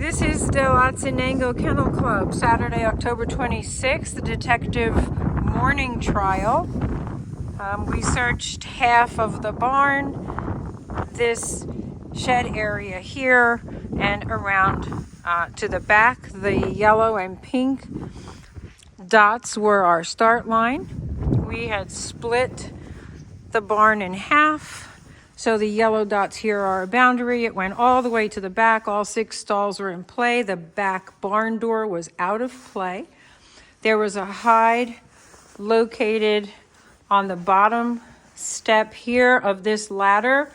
This is the Otse Nango Kennel Club, Saturday, October 26th, the detective morning trial. We searched half of the barn, this shed area here, and around to the back. The yellow and pink dots were our start line. We had split the barn in half. So the yellow dots here are a boundary. It went all the way to the back. All 6 stalls were in play. The back barn door was out of play. There was a hide located on the bottom step here of this ladder.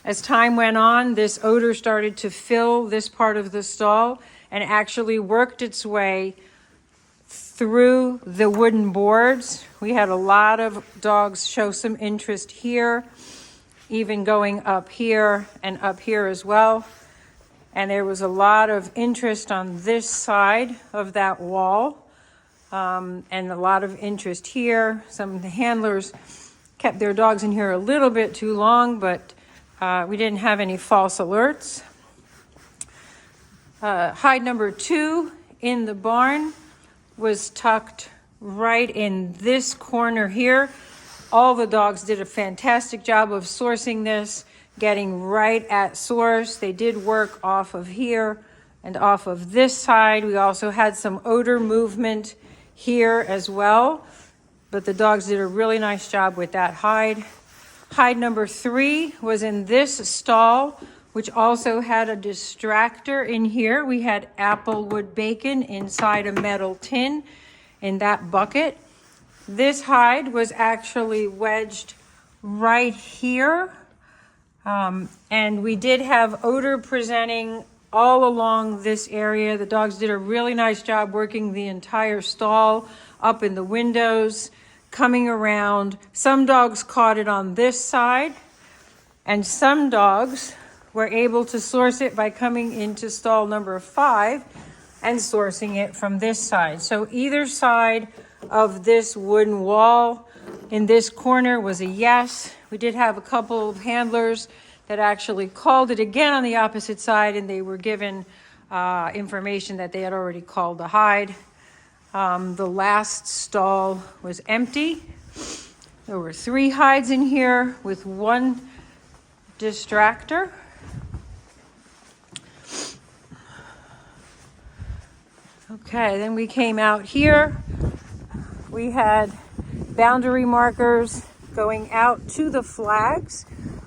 As time went on, this odor started to fill this part of the stall and actually worked its way through the wooden boards. We had a lot of dogs show some interest here, even going up here and up here as well. And there was a lot of interest on this side of that wall, and a lot of interest here. Some of the handlers kept their dogs in here a little bit too long, but we didn't have any false alerts. Hide number 2 in the barn was tucked right in this corner here. All the dogs did a fantastic job of sourcing this, getting right at source. They did work off of here and off of this side. We also had some odor movement here as well, but the dogs did a really nice job with that hide. Hide number 3 was in this stall, which also had a distractor in here. We had applewood bacon inside a metal tin in that bucket. This hide was actually wedged right here, and we did have odor presenting all along this area. The dogs did a really nice job working the entire stall, up in the windows, coming around. Some dogs caught it on this side, and some dogs were able to source it by coming into stall number 5 and sourcing it from this side. So either side of this wooden wall in this corner was a yes. We did have a couple of handlers that actually called it again on the opposite side, and they were given information that they had already called the hide. The last stall was empty. There were 3 hides in here with 1 distractor. Okay, then we came out here. We had boundary markers going out to the flags.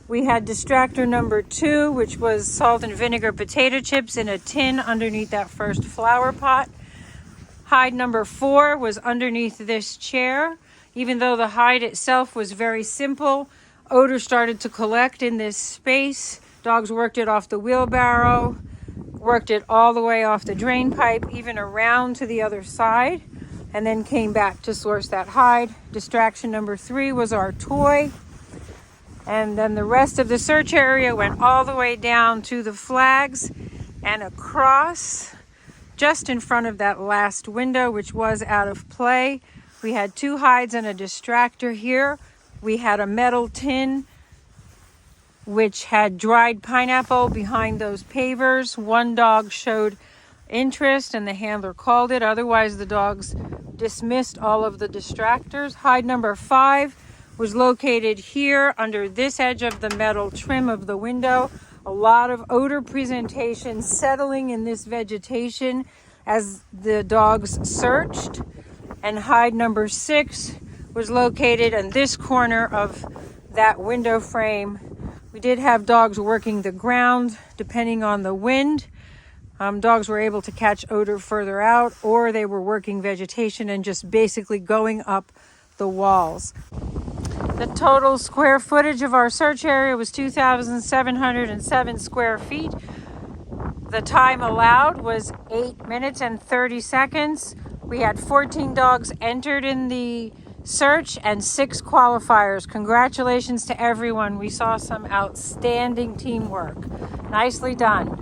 We had distractor number 2, which was salt and vinegar potato chips in a tin underneath that first flower pot. Hide number 4 was underneath this chair. Even though the hide itself was very simple, odor started to collect in this space. Dogs worked it off the wheelbarrow, worked it all the way off the drain pipe, even around to the other side, and then came back to source that hide. Distraction number 3 was our toy. And then the rest of the search area went all the way down to the flags and across just in front of that last window, which was out of play. We had 2 hides and a distractor here. We had a metal tin which had dried pineapple behind those pavers. 1 dog showed interest and the handler called it. Otherwise, the dogs dismissed all of the distractors. Hide number 5 was located here under this edge of the metal trim of the window. A lot of odor presentation settling in this vegetation as the dogs searched. And hide number 6 was located in this corner of that window frame. We did have dogs working the ground depending on the wind. Dogs were able to catch odor further out, or they were working vegetation and just basically going up the walls. The total square footage of our search area was 2,707 square feet. The time allowed was 8 minutes and 30 seconds. We had 14 dogs entered in the search and 6 qualifiers. Congratulations to everyone. We saw some outstanding teamwork. Nicely done.